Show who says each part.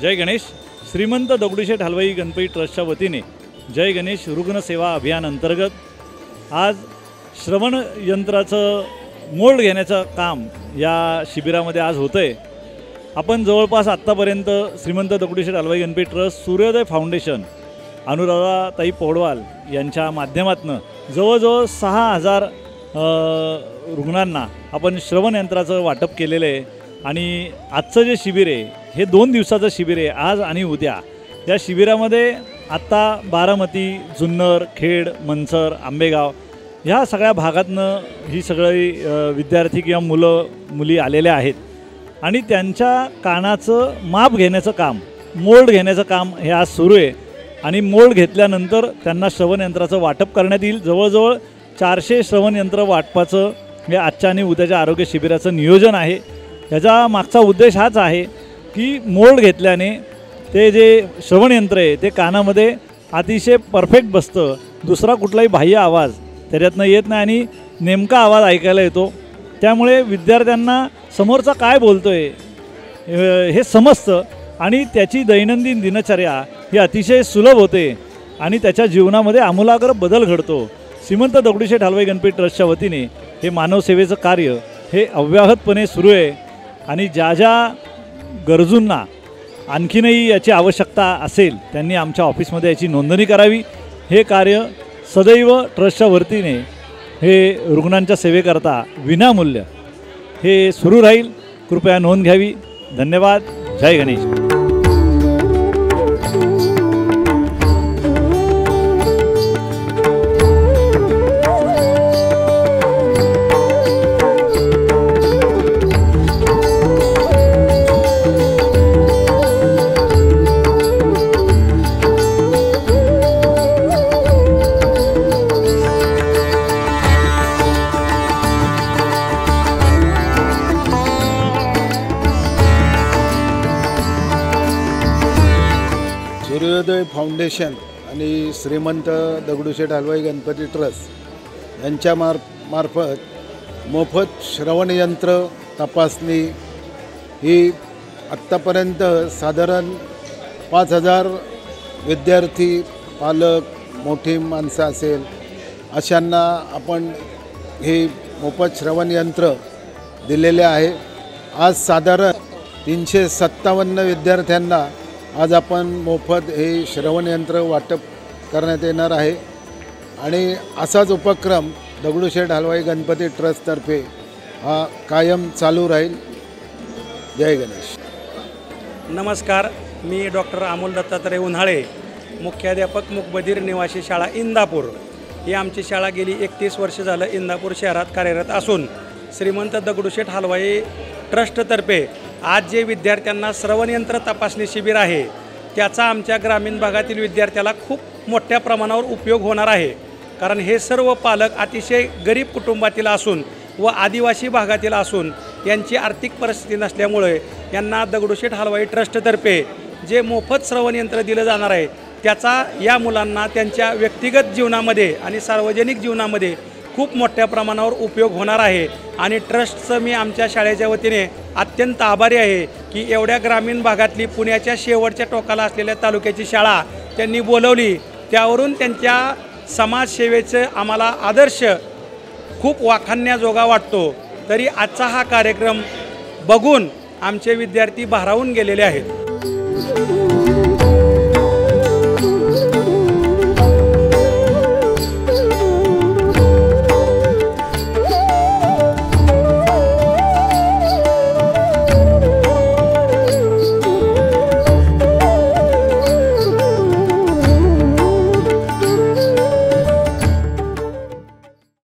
Speaker 1: जय गणेश। श्रीमंत दगडूशेठ हलवाई गणपती ट्रस्टच्या वतीने जय गणेश रुग्णसेवा अभियान अंतर्गत आज श्रवण यंत्राचं मोल्ड घेण्याचं काम या शिबिरामध्ये आज होतं आहे। आपण जवळपास आत्तापर्यंत श्रीमंत दगडूशेठ हलवाई गणपती ट्रस्ट, सूर्योदय फाउंडेशन, अनुराधाताई पौडवाल यांच्या माध्यमातून जवळजवळ 6000 रुग्णांना आपण श्रवण यंत्राचं वाटप केलेलं आहे। आणि आजचं जे शिबिर आहे हे 2 दिवसाचं शिबिर आहे, आज आणि उद्या। या शिबिरामध्ये आत्ता बारामती, जुन्नर, खेड, मनसर, आंबेगाव ह्या सगळ्या भागातनं ही सगळी विद्यार्थी किंवा मुली आलेले आहेत आणि त्यांच्या कानाचं माप घेण्याचं काम, मोल्ड घेण्याचं काम हे आज सुरू आहे। आणि मोल्ड घेतल्यानंतर त्यांना श्रवण यंत्राचं वाटप करण्यात येईल। जवळजवळ 400 श्रवण यंत्र वाटपाचं हे आजच्या आणि उद्याच्या आरोग्य शिबिराचं नियोजन आहे। याचा मागचा उद्देश हाच आहे की मोल्ड घेतल्याने ते जे श्रवण यंत्र आहे ते कानामध्ये अतिशय परफेक्ट बसतं, दुसरा कुठलाही बाह्य आवाज त्याच्यातनं येत नाही आणि नेमका आवाज ऐकायला येतो। त्यामुळे विद्यार्थ्यांना समोरचा काय बोलतो आहे हे समजतं आणि त्याची दैनंदिन दिनचर्या ही अतिशय सुलभ होते आणि त्याच्या जीवनामध्ये आमूलाग्र बदल घडतो। श्रीमंत दगडूशेठ हलवाई गणपती ट्रस्टच्या वतीने हे मानवसेवेचं कार्य हे अव्याहतपणे सुरू आहे आणि ज्या ज्या गरजूंना आणखीनही याची आवश्यकता असेल त्यांनी आमच्या ऑफिसमध्ये याची नोंदणी करावी। हे कार्य सदैव ट्रस्टच्या वतीने हे रुग्णांच्या सेवेकरता विनामूल्य हे सुरू राहील। कृपया नोंद घ्यावी। धन्यवाद। जय गणेश।
Speaker 2: सूर्योदय फाउंडेशन आणि श्रीमंत दगडूशेठ हलवाई गणपती ट्रस्ट यांच्या मार्फत मोफत श्रवणयंत्र तपासणी ही आत्तापर्यंत साधारण 5000 विद्यार्थी, पालक, मोठी माणसं असेल अशांना आपण हे मोफत श्रवणयंत्र दिलेले आहे। आज साधारण 357 विद्यार्थ्यांना आज आपण मोफत हे श्रवणयंत्र वाटप करण्यात येणार आहे आणि असाच उपक्रम दगडूशेठ हलवाई गणपती ट्रस्टतर्फे हा कायम चालू राहील। जय गणेश।
Speaker 3: नमस्कार, मी डॉक्टर अमोल दत्तात्रय उन्हाळे, मुख्याध्यापक मुकबधीर निवासी शाळा इंदापूर। ही आमची शाळा गेली 31 वर्ष झालं इंदापूर शहरात कार्यरत असून श्रीमंत दगडूशेठ हलवाई ट्रस्टतर्फे आज जे विद्यार्थ्यांना श्रवणयंत्र तपासणी शिबिर आहे त्याचा आमच्या ग्रामीण भागातील विद्यार्थ्याला खूप मोठ्या प्रमाणावर उपयोग होणार आहे। कारण हे सर्व पालक अतिशय गरीब कुटुंबातील असून व आदिवासी भागातील असून यांची आर्थिक परिस्थिती नसल्यामुळे यांना दगडूशेठ हलवाई ट्रस्टतर्फे जे मोफत श्रवणयंत्र दिलं जाणार आहे त्याचा या मुलांना त्यांच्या व्यक्तिगत जीवनामध्ये आणि सार्वजनिक जीवनामध्ये खूप मोठ्या प्रमाणावर उपयोग होणार आहे। आणि ट्रस्टचं मी आमच्या शाळेच्या वतीने अत्यंत आभारी आहे की एवढ्या ग्रामीण भागातली पुण्याच्या शेवटच्या टोकाला असलेल्या तालुक्याची शाळा त्यांनी बोलवली, त्यावरून त्यांच्या समाजसेवेचं आम्हाला आदर्श खूप वाखाणण्याजोगा वाटतो। तरी आजचा हा कार्यक्रम बघून आमचे विद्यार्थी भारावून गेलेले आहेत।